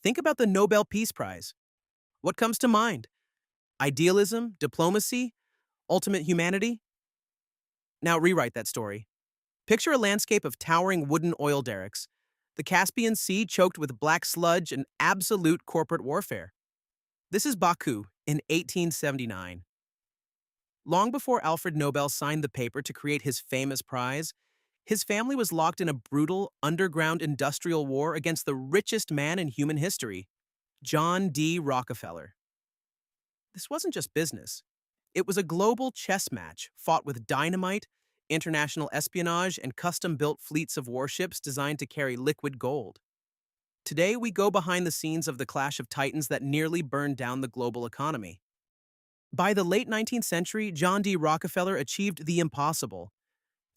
Think about the Nobel Peace Prize. What comes to mind? Idealism, diplomacy, ultimate humanity? Now rewrite that story. Picture a landscape of towering wooden oil derricks, the Caspian Sea choked with black sludge and absolute corporate warfare. This is Baku in 1879. Long before Alfred Nobel signed the paper to create his famous prize, his family was locked in a brutal underground industrial war against the richest man in human history, John D. Rockefeller. This wasn't just business. It was a global chess match fought with dynamite, international espionage, and custom-built fleets of warships designed to carry liquid gold. Today, we go behind the scenes of the clash of titans that nearly burned down the global economy. By the late 19th century, John D. Rockefeller achieved the impossible.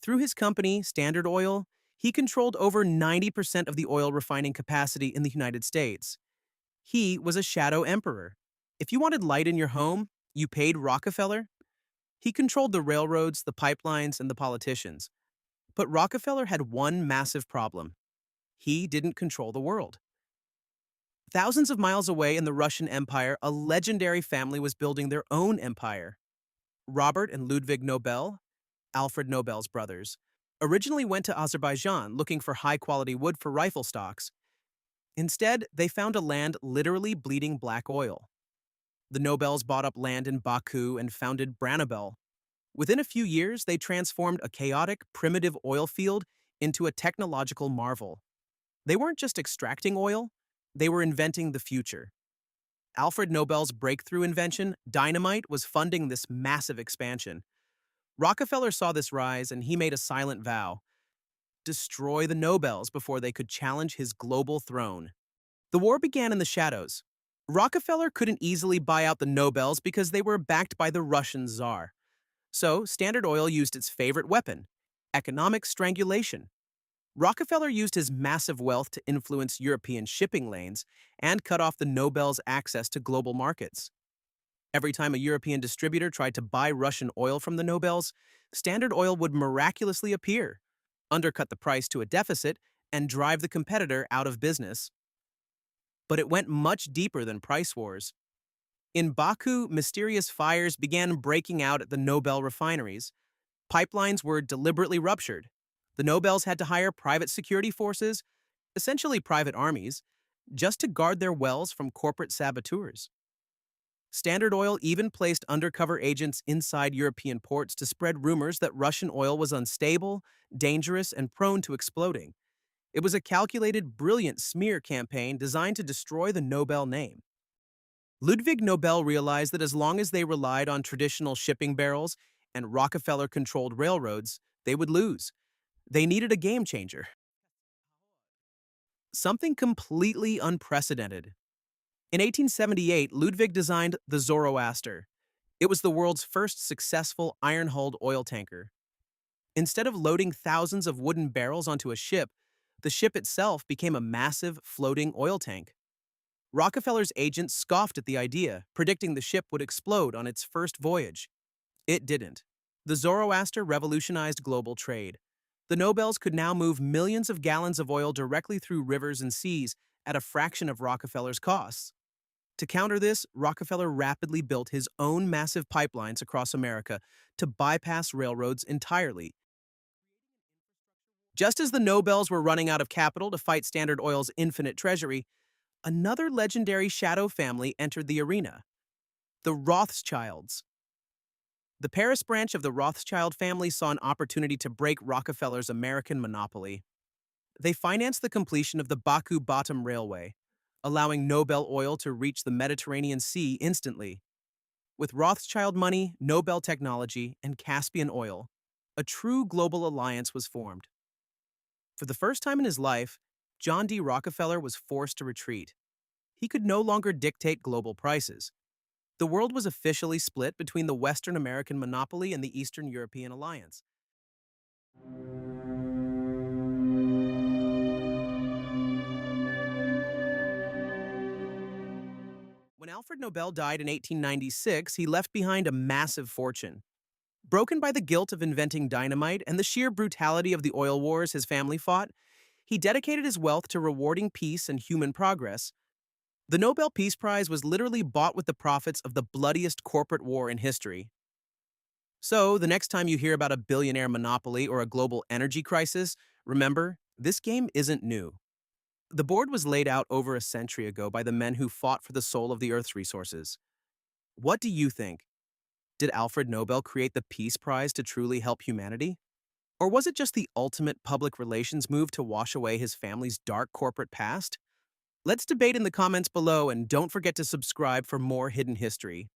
Through his company, Standard Oil, he controlled over 90% of the oil refining capacity in the United States. He was a shadow emperor. If you wanted light in your home, you paid Rockefeller. He controlled the railroads, the pipelines, and the politicians. But Rockefeller had one massive problem. He didn't control the world. Thousands of miles away in the Russian Empire, a legendary family was building their own empire. Robert and Ludwig Nobel, Alfred Nobel's brothers, originally went to Azerbaijan looking for high-quality wood for rifle stocks. Instead, they found a land literally bleeding black oil. The Nobels bought up land in Baku and founded Branobel. Within a few years, they transformed a chaotic, primitive oil field into a technological marvel. They weren't just extracting oil, they were inventing the future. Alfred Nobel's breakthrough invention, dynamite, was funding this massive expansion. Rockefeller saw this rise and he made a silent vow: destroy the Nobels before they could challenge his global throne. The war began in the shadows. Rockefeller couldn't easily buy out the Nobels because they were backed by the Russian Tsar. So Standard Oil used its favorite weapon: economic strangulation. Rockefeller used his massive wealth to influence European shipping lanes and cut off the Nobels' access to global markets. Every time a European distributor tried to buy Russian oil from the Nobels, Standard Oil would miraculously appear, undercut the price to a deficit, and drive the competitor out of business. But it went much deeper than price wars. In Baku, mysterious fires began breaking out at the Nobel refineries. Pipelines were deliberately ruptured. The Nobels had to hire private security forces, essentially private armies, just to guard their wells from corporate saboteurs. Standard Oil even placed undercover agents inside European ports to spread rumors that Russian oil was unstable, dangerous, and prone to exploding. It was a calculated, brilliant smear campaign designed to destroy the Nobel name. Ludwig Nobel realized that as long as they relied on traditional shipping barrels and Rockefeller-controlled railroads, they would lose. They needed a game changer. Something completely unprecedented. In 1878, Ludwig designed the Zoroaster. It was the world's first successful iron-hulled oil tanker. Instead of loading thousands of wooden barrels onto a ship, the ship itself became a massive, floating oil tank. Rockefeller's agents scoffed at the idea, predicting the ship would explode on its first voyage. It didn't. The Zoroaster revolutionized global trade. The Nobels could now move millions of gallons of oil directly through rivers and seas at a fraction of Rockefeller's costs. To counter this, Rockefeller rapidly built his own massive pipelines across America to bypass railroads entirely. Just as the Nobels were running out of capital to fight Standard Oil's infinite treasury, another legendary shadow family entered the arena: the Rothschilds. The Paris branch of the Rothschild family saw an opportunity to break Rockefeller's American monopoly. They financed the completion of the Baku Bottom Railway, allowing Nobel oil to reach the Mediterranean Sea instantly. With Rothschild money, Nobel technology, and Caspian oil, a true global alliance was formed. For the first time in his life, John D. Rockefeller was forced to retreat. He could no longer dictate global prices. The world was officially split between the Western American monopoly and the Eastern European alliance. When Alfred Nobel died in 1896, he left behind a massive fortune. Broken by the guilt of inventing dynamite and the sheer brutality of the oil wars his family fought, he dedicated his wealth to rewarding peace and human progress. The Nobel Peace Prize was literally bought with the profits of the bloodiest corporate war in history. So, the next time you hear about a billionaire monopoly or a global energy crisis, remember, this game isn't new. The board was laid out over a century ago by the men who fought for the soul of the Earth's resources. What do you think? Did Alfred Nobel create the Peace Prize to truly help humanity? Or was it just the ultimate public relations move to wash away his family's dark corporate past? Let's debate in the comments below and don't forget to subscribe for more hidden history.